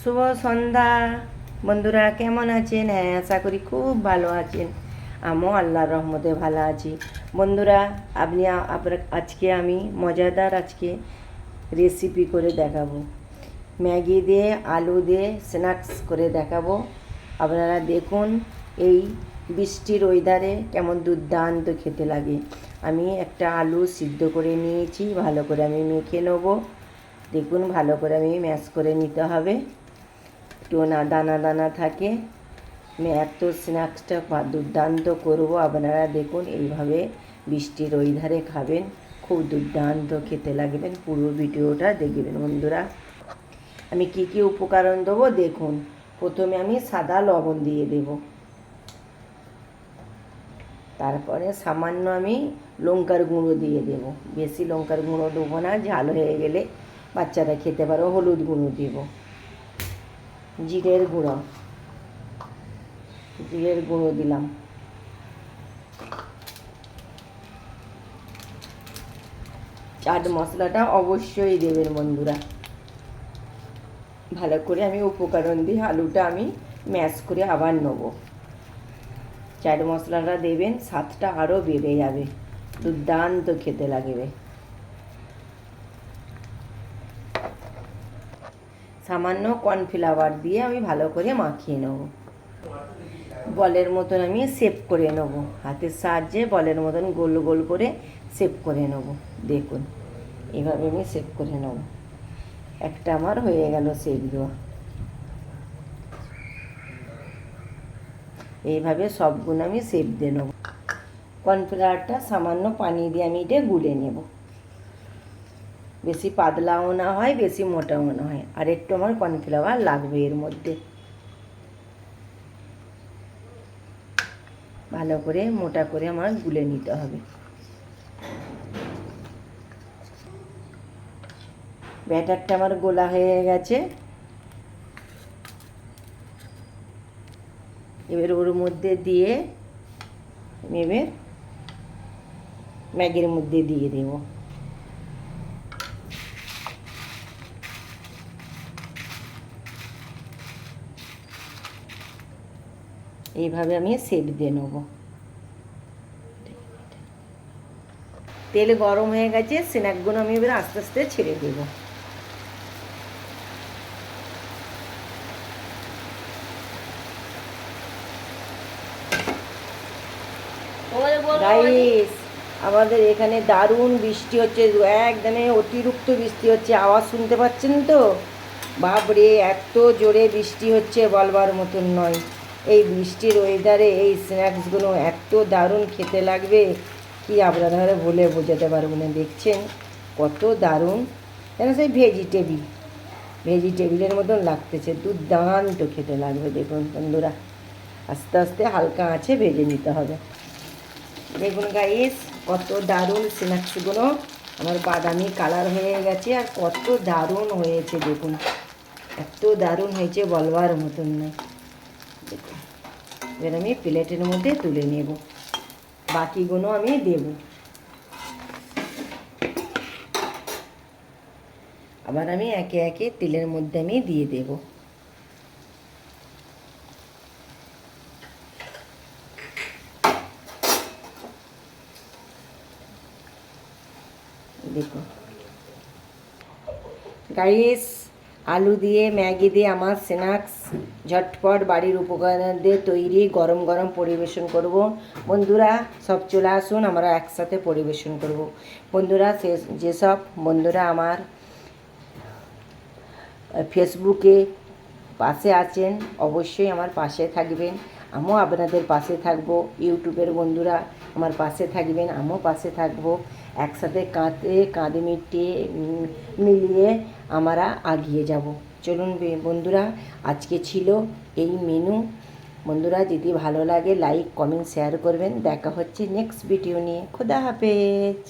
শুভ সন্ধ্যা বন্ধুরা, কেমন আছেন? হ্যাঁ, আশা করি খুব ভালো আছেন। আমিও আল্লাহর রহমতে ভালো আছি। বন্ধুরা, আজকে আমি মজাদার রেসিপি করে দেখাবো। ম্যাগি দিয়ে আলু দিয়ে স্ন্যাক্স করে দেখাবো। আপনারা দেখুন, এই বৃষ্টির ওয়েদারে কেমন দুর্দান্ত খেতে লাগে। আমি একটা আলু সিদ্ধ করে নিয়েছি, ভালো করে আমি মেখে নেবো। দেখুন, ভালো করে আমি ম্যাশ করে নিতে হবে, একটু না দানা দানা থাকে। আমি এত স্ন্যাক্সটা দুর্দান্ত করবো। আপনারা দেখুন, এইভাবে বৃষ্টির ওয়েদারে খাবেন, খুব দুর্দান্ত খেতে লাগবেন। পুরো ভিডিওটা দেখবেন বন্ধুরা। আমি কি কি উপকরণ দেবো দেখুন। প্রথমে আমি সাদা লবণ দিয়ে দেব, তারপরে সামান্য আমি লঙ্কার গুঁড়ো দিয়ে দেব। বেশি লঙ্কার গুঁড়ো দেবো না, ঝাল হয়ে গেলে বাচ্চারা খেতে পারো। হলুদ গুঁড়ো দেব, জিরের গুঁড়ো দিলাম, চাট মশলাটা অবশ্যই দেবেন বন্ধুরা। ভালো করে আমি উপকরণ দিয়ে আলুটা আমি ম্যাশ করে আবার নেব। চাট মশলাটা দেবেন, স্বাদটা আরও বেড়ে যাবে, দুর্দান্ত খেতে লাগবে। সামান্য কর্নফ্লাওয়ার দিয়ে আমি ভালো করে মাখিয়ে নেব। বলের মতন আমি শেপ করে নেব, হাতের সাহায্যে বলের মতন গোল গোল করে শেপ করে নেব। দেখুন, এইভাবে আমি শেপ করে নেব। একটা আমার হয়ে গেল শেপ দেওয়া। এইভাবে সবগুলো আমি শেপ দিয়ে নেব। কর্নফ্লাওয়ারটা সামান্য পানি দিয়ে আমি এটা গুলে নেব। বেশি পাতলাও না হয়, বেশি মোটাও না হয়। আর একটু আমার কর্নফ্লাওয়ার লাগবে এর মধ্যে। ভালো করে মোটা করে আমার গুলে নিতে হবে। ব্যাটারটা আমার গোলা হয়ে গেছে। এবার ওর মধ্যে দিয়ে এবার ম্যাগির মধ্যে দিয়ে দেব। এইভাবে আমি শেপ দিয়ে নেব। তেল গরম হয়ে গেছে, স্ন্যাকগুলো আমি এবার আস্তে আস্তে ছেড়ে দেব। গাইস, আমাদের এখানে দারুণ বৃষ্টি হচ্ছে, একদমই অতিরিক্ত বৃষ্টি হচ্ছে। আওয়াজ শুনতে পাচ্ছেন তো? বাপরে, এত জোরে বৃষ্টি হচ্ছে বলবার মতন নয়। এই বৃষ্টির ওয়েদারে এই স্ন্যাক্সগুলো এত দারুণ খেতে লাগবে, কি আপনারা বলে বোঝাতে পারবো না। দেখছেন কত দারুণ, যেন সেই ভেজিটেবিলের মতন লাগতেছে। দুর্দান্ত খেতে লাগবে। দেখুন বন্ধুরা, আস্তে আস্তে হালকা আঁচে ভেজে নিতে হবে। দেখুন গাইস, কত দারুণ স্ন্যাক্সগুলো আমার বাদামি কালার হয়ে গেছে, আর কত দারুণ হয়েছে। দেখুন, এত দারুণ হয়েছে বলবার মতন নয়। দেখুন, এবার আমি প্লেটের মধ্যে তুলে নেব, বাকিগুলো আমি দেব। আবার আমি একে একে তেলের মধ্যে আমি দিয়ে দেব। দেখুন গাইস, আলু দিয়ে ম্যাগি দিয়ে আমার স্ন্যাক্স ঝটপট বাড়ির উপকরণ দিয়ে তৈরি, গরম গরম পরিবেশন করব। বন্ধুরা সব চলে আসুন, আমরা একসাথে পরিবেশন করব। বন্ধুরা, যেসব বন্ধুরা আমার ফেসবুকে পাশে আছেন, অবশ্যই আমার পাশে থাকবেন। আমিও আপনাদের পাশে থাকব। ইউটিউবের বন্ধুরা আমার পাশে থাকবেন, আমিও পাশে থাকব। একসাথে কাঁধে মিলিয়ে আমরা এগিয়ে যাব। চলুন বন্ধুরা, আজকে ছিল এই মেনু। বন্ধুরা, যদি ভালো লাগে লাইক কমেন্ট শেয়ার করবেন। দেখা হচ্ছে নেক্সট ভিডিও নিয়ে। খোদা হাফেজ।